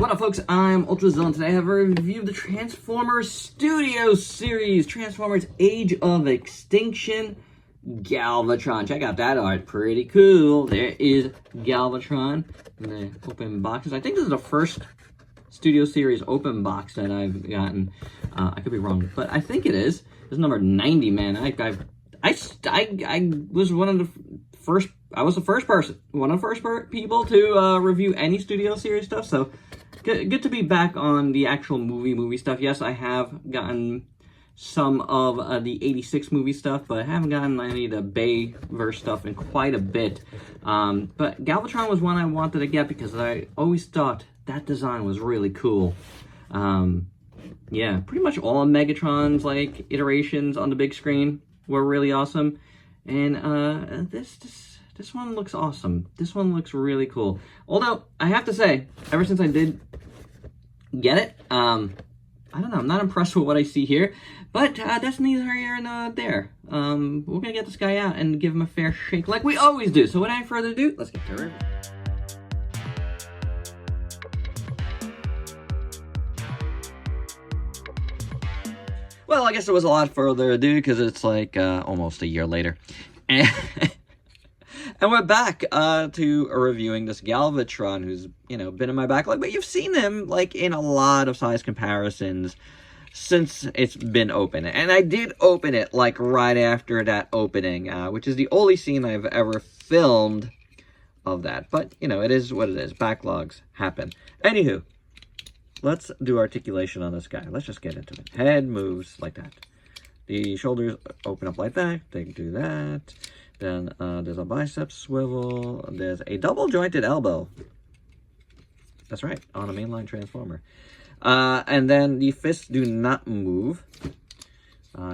What up, folks? I'm ultrazillatoys, and today I have a review of the Transformers Studio Series, Transformers Age of Extinction, Galvatron. Check out that art, pretty cool. There is Galvatron in the open boxes. I think this is the first Studio Series open box that I've gotten. I could be wrong, but I think it is. This is number 90, man. I was one of the first. I was the first person, one of the first people to review any Studio Series stuff. So good to be back on the actual movie stuff. Yes, I have gotten some of the 86 movie stuff, but I haven't gotten any of the Bayverse stuff in quite a bit. But Galvatron was one I wanted to get because I always thought that design was really cool. Yeah, pretty much all of Megatron's like iterations on the big screen were really awesome, and this one looks awesome. This one looks really cool. Although I have to say, ever since I did get it, I don't know, I'm not impressed with what I see here, but that's neither here nor there. We're gonna get this guy out and give him a fair shake like we always do. So without any further ado, let's get to it. Well, I guess it was a lot further ado because it's like almost a year later. And we're back to reviewing this Galvatron, who's, you know, been in my backlog. But you've seen him, like, in a lot of size comparisons since it's been open. And I did open it, like, right after that opening, which is the only scene I've ever filmed of that. But, you know, it is what it is. Backlogs happen. Anywho, let's do articulation on this guy. Let's just get into it. Head moves like that. The shoulders open up like that. They do that. Then there's a bicep swivel. There's a double jointed elbow. That's right, on a mainline transformer. And then the fists do not move.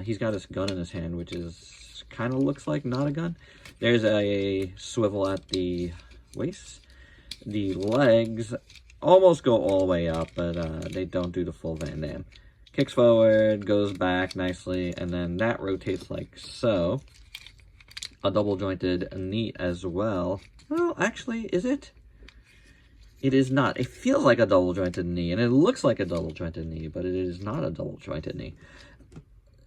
He's got this gun in his hand, which is kind of looks like not a gun. There's a swivel at the waist. The legs almost go all the way up, but they don't do the full Van Damme. Kicks forward, goes back nicely, and then that rotates like so. A double jointed knee as well. Well, actually, is it? It is not. It feels like a double jointed knee, and it looks like a double jointed knee, but it is not a double jointed knee.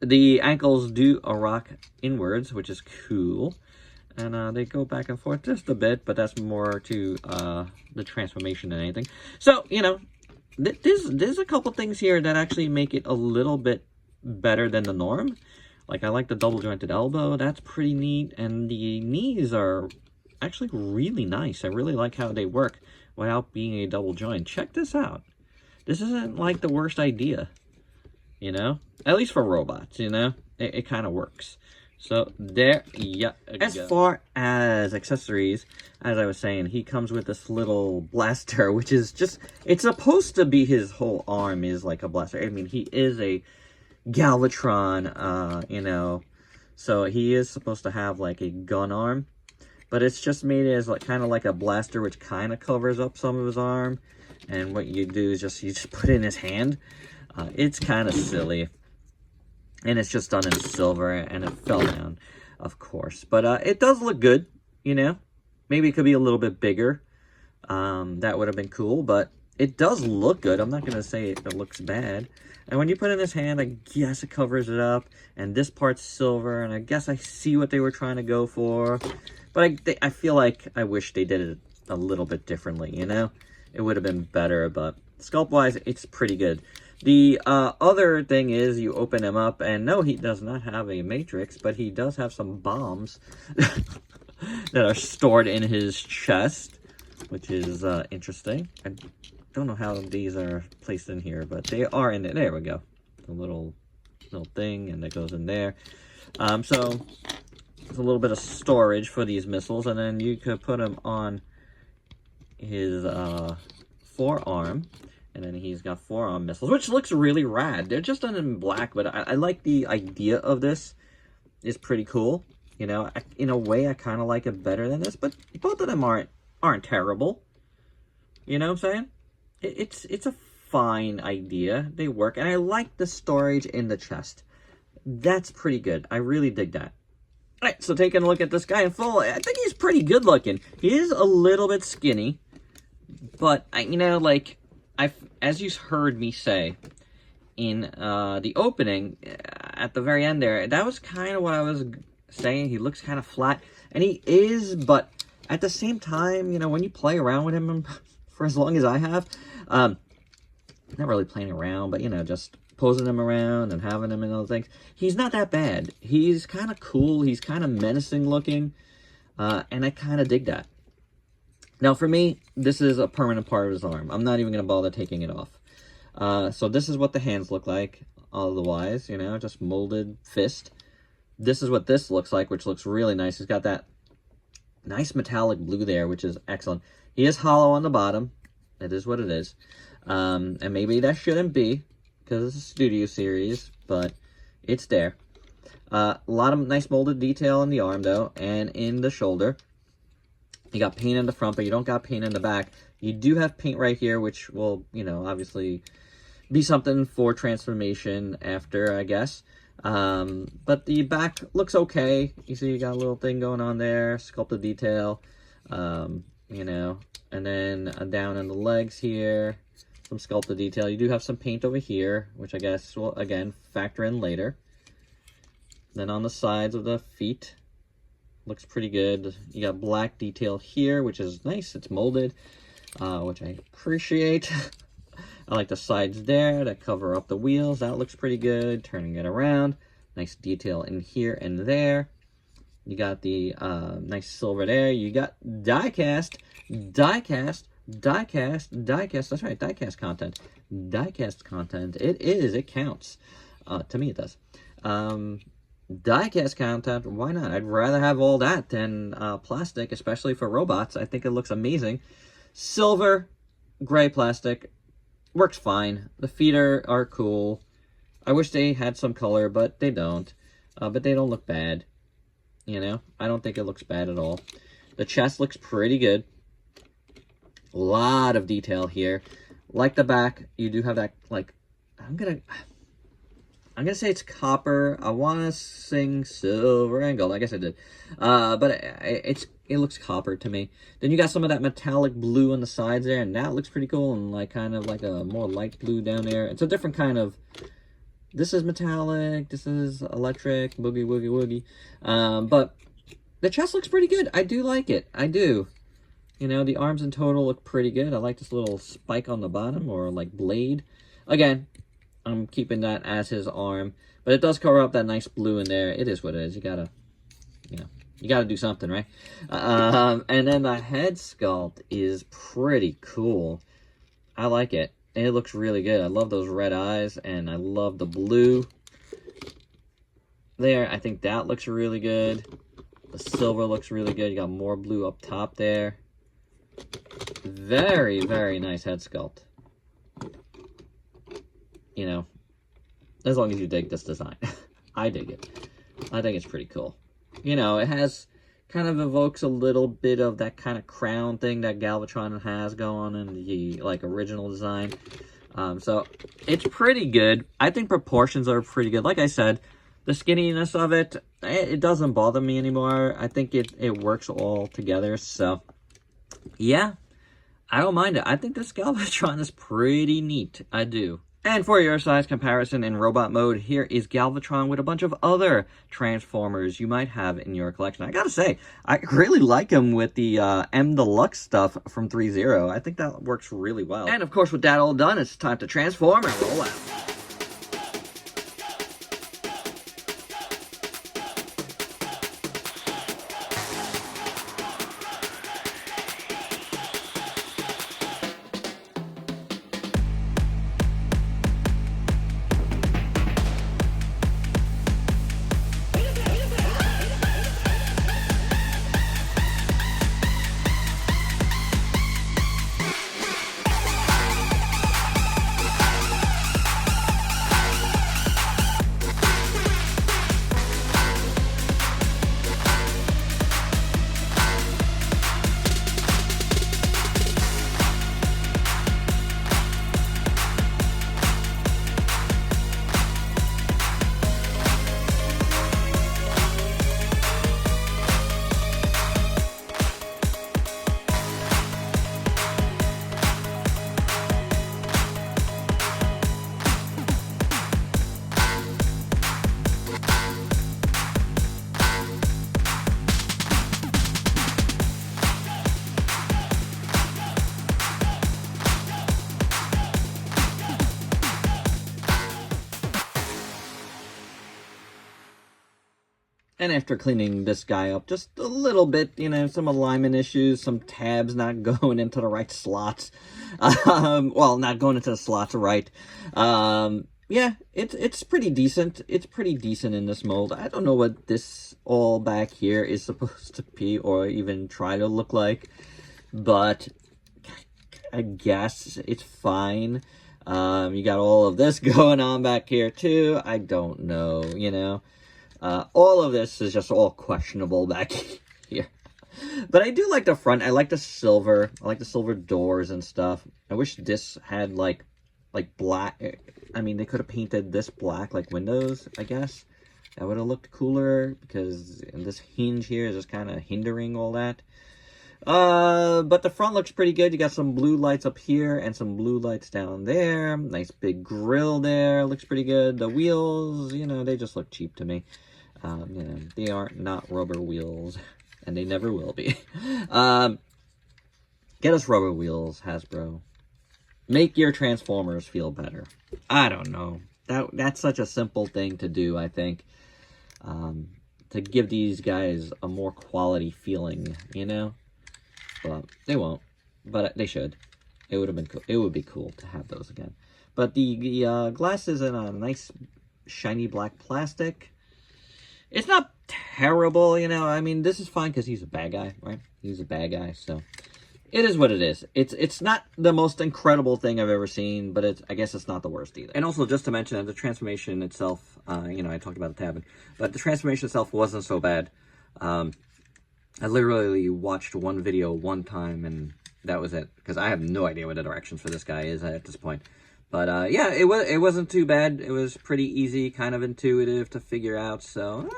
The ankles do rock inwards, which is cool. And they go back and forth just a bit, but that's more to the transformation than anything. So, you know, there's a couple things here that actually make it a little bit better than the norm. Like, I like the double jointed elbow. That's pretty neat. And the knees are actually really nice. I really like how they work without being a double joint. Check this out. This isn't like the worst idea, you know? At least for robots, you know? It kind of works. So there you go. As far as accessories, as I was saying, he comes with this little blaster, which is just, it's supposed to be his whole arm is like a blaster. I mean, he is a Galvatron, you know, so he is supposed to have like a gun arm, but it's just made as like kind of like a blaster, which kind of covers up some of his arm. And what you do is you just put it in his hand. It's kind of silly. And it's just done in silver, and it fell down, of course. But it does look good, you know. Maybe it could be a little bit bigger. That would have been cool, but it does look good. I'm not going to say it looks bad. And when you put it in his hand, I guess it covers it up. And this part's silver, and I guess I see what they were trying to go for. But I feel like I wish they did it a little bit differently, you know. It would have been better, but sculpt-wise, it's pretty good. The other thing is you open him up, and no, he does not have a matrix, but he does have some bombs that are stored in his chest, which is interesting. I don't know how these are placed in here, but they are in there. There we go. The little thing, and it goes in there. So it's a little bit of storage for these missiles, and then you could put them on his forearm. And then he's got forearm missiles, which looks really rad. They're just done in black, but I like the idea of this. It's pretty cool. You know, in a way, I kind of like it better than this, but both of them aren't terrible. You know what I'm saying? It's a fine idea. They work, and I like the storage in the chest. That's pretty good. I really dig that. All right, so taking a look at this guy in full, I think he's pretty good looking. He is a little bit skinny, but you know, like, as you heard me say in the opening, at the very end there, that was kind of what I was saying. He looks kind of flat, and he is, but at the same time, you know, when you play around with him for as long as I have, not really playing around, but, you know, just posing him around and having him and other things, he's not that bad. He's kind of cool. He's kind of menacing looking, and I kind of dig that. Now, for me, this is a permanent part of his arm. I'm not even going to bother taking it off. So this is what the hands look like, otherwise, you know, just molded fist. This is what this looks like, which looks really nice. He's got that nice metallic blue there, which is excellent. He is hollow on the bottom. It is what it is. And maybe that shouldn't be, because it's a studio series, but it's there. A lot of nice molded detail in the arm, though, and in the shoulder. You got paint in the front, but you don't got paint in the back. You do have paint right here, which will, you know, obviously be something for transformation after, I guess. But the back looks okay. You see you got a little thing going on there, sculpted detail, you know, and then down in the legs here, some sculpted detail. You do have some paint over here, which I guess will, again, factor in later. Then on the sides of the feet, looks pretty good. You got black detail here, which is nice. It's molded, which I appreciate. I like the sides there that cover up the wheels. That looks pretty good. Turning it around. Nice detail in here and there. You got the nice silver there. You got die-cast. That's right, die-cast content. Die-cast content. It is. It counts. To me, it does. Die-cast content, why not? I'd rather have all that than plastic, especially for robots. I think it looks amazing. Silver, gray plastic, works fine. The feet are cool. I wish they had some color, but they don't. But they don't look bad. You know, I don't think it looks bad at all. The chest looks pretty good. A lot of detail here. Like the back, you do have that, like, I'm gonna say it's copper. I want to sing silver and gold. I guess I did. But it looks copper to me. Then you got some of that metallic blue on the sides there, and that looks pretty cool, and like kind of like a more light blue down there. It's a different kind of, this is metallic, this is electric, boogie woogie woogie. But the chest looks pretty good. I do like it. I do. You know, the arms in total look pretty good. I like this little spike on the bottom, or like blade. Again, I'm keeping that as his arm, but it does cover up that nice blue in there. It is what it is. You gotta, you know, you gotta do something, right? And then the head sculpt is pretty cool. I like it. It looks really good. I love those red eyes, and I love the blue there. I think that looks really good. The silver looks really good. You got more blue up top there. Very, very nice head sculpt. You know, as long as you dig this design. I dig it. I think it's pretty cool. You know, it has, kind of evokes a little bit of that kind of crown thing that Galvatron has going in the, like, original design. So, it's pretty good. I think proportions are pretty good. Like I said, the skinniness of it, it doesn't bother me anymore. I think it works all together. So, yeah, I don't mind it. I think this Galvatron is pretty neat. I do. And for your size comparison in robot mode, here is Galvatron with a bunch of other Transformers you might have in your collection. I gotta say, I really like him with the M Deluxe stuff from 3.0. I think that works really well. And of course, with that all done, it's time to transform and roll out. And after cleaning this guy up just a little bit, you know, some alignment issues, some tabs not going into the right slots. Well, not going into the slots right. Yeah, it's pretty decent. It's pretty decent in this mold. I don't know what this all back here is supposed to be or even try to look like, but I guess it's fine. You got all of this going on back here too. I don't know, you know. All of this is just all questionable back here. But I do like the front. I like the silver. I like the silver doors and stuff. I wish this had like black. I mean, they could have painted this black like windows, I guess. That would have looked cooler because this hinge here is just kind of hindering all that. But the front looks pretty good. You got some blue lights up here and some blue lights down there. Nice big grill there. Looks pretty good. The wheels, you know, they just look cheap to me. You know, they are not rubber wheels, and they never will be. Get us rubber wheels, Hasbro. Make your Transformers feel better. I don't know. That's such a simple thing to do, I think. To give these guys a more quality feeling, you know? But they won't. But they should. It would have been cool. It would be cool to have those again. But the glass is in a nice shiny black plastic. It's not terrible, you know. I mean, this is fine because he's a bad guy, right? He's a bad guy, so it is what it is. It's not the most incredible thing I've ever seen, but I guess it's not the worst either. And also, just to mention that the transformation itself, you know, I talked about the tabbing, but the transformation itself wasn't so bad. I literally watched one video one time, and that was it, because I have no idea what the directions for this guy is at this point. But yeah, it wasn't too bad. It was pretty easy, kind of intuitive to figure out. So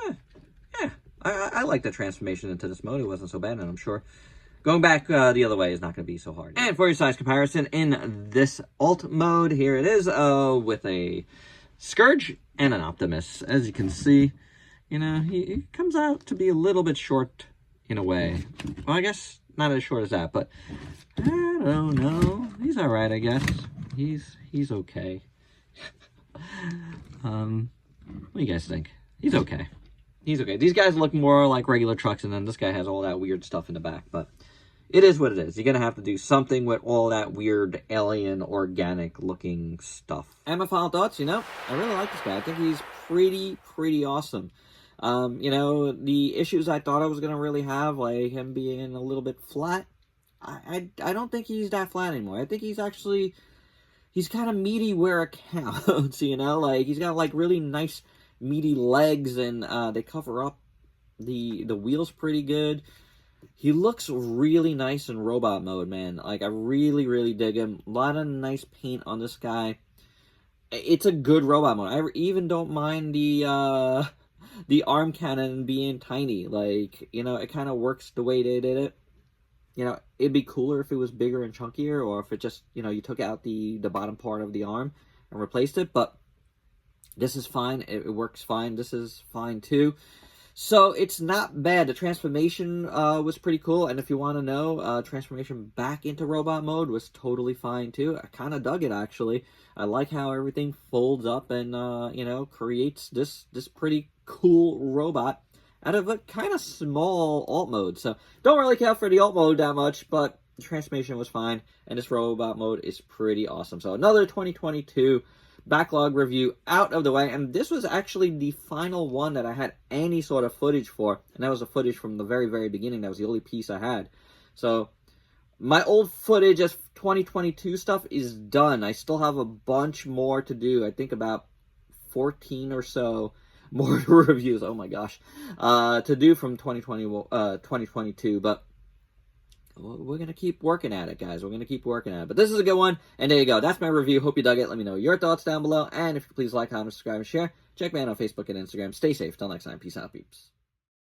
yeah, I like the transformation into this mode. It wasn't so bad, and I'm sure going back the other way is not going to be so hard. And for your size comparison, in this alt mode, here it is with a Scourge and an Optimus. As you can see, you know, he comes out to be a little bit short in a way. Well, I guess not as short as that, but I don't know. He's all right, I guess. He's okay. What do you guys think? He's okay. He's okay. These guys look more like regular trucks, and then this guy has all that weird stuff in the back, but it is what it is. You're going to have to do something with all that weird alien organic looking stuff. And my final thoughts, you know, I really like this guy. I think he's pretty awesome. You know, the issues I thought I was going to really have, like him being a little bit flat, I don't think he's that flat anymore. I think he's actually, he's kind of meaty where it counts, you know? Like, he's got, like, really nice meaty legs, and they cover up the wheels pretty good. He looks really nice in robot mode, man. Like, I really dig him. A lot of nice paint on this guy. It's a good robot mode. I even don't mind the arm cannon being tiny. Like, you know, it kind of works the way they did it. You know, it'd be cooler if it was bigger and chunkier, or if it just, you know, you took out the bottom part of the arm and replaced it, but this is fine. It works fine. This is fine, too. So, it's not bad. The transformation was pretty cool, and if you want to know, transformation back into robot mode was totally fine, too. I kind of dug it, actually. I like how everything folds up and, you know, creates this pretty cool robot out of a kind of small alt mode. So, don't really care for the alt mode that much, but the transformation was fine, and this robot mode is pretty awesome. So, another 2022 backlog review out of the way, and this was actually the final one that I had any sort of footage for, and that was the footage from the very beginning. That was the only piece I had. So, my old footage as 2022 stuff is done. I still have a bunch more to do. I think about 14 or so more reviews, oh my gosh, to do from 2022, but we're going to keep working at it, guys. We're going to keep working at it. But this is a good one, and there you go. That's my review. Hope you dug it. Let me know your thoughts down below, and if you could please like, comment, subscribe, and share. Check me out on Facebook and Instagram. Stay safe. Till next time. Peace out, peeps.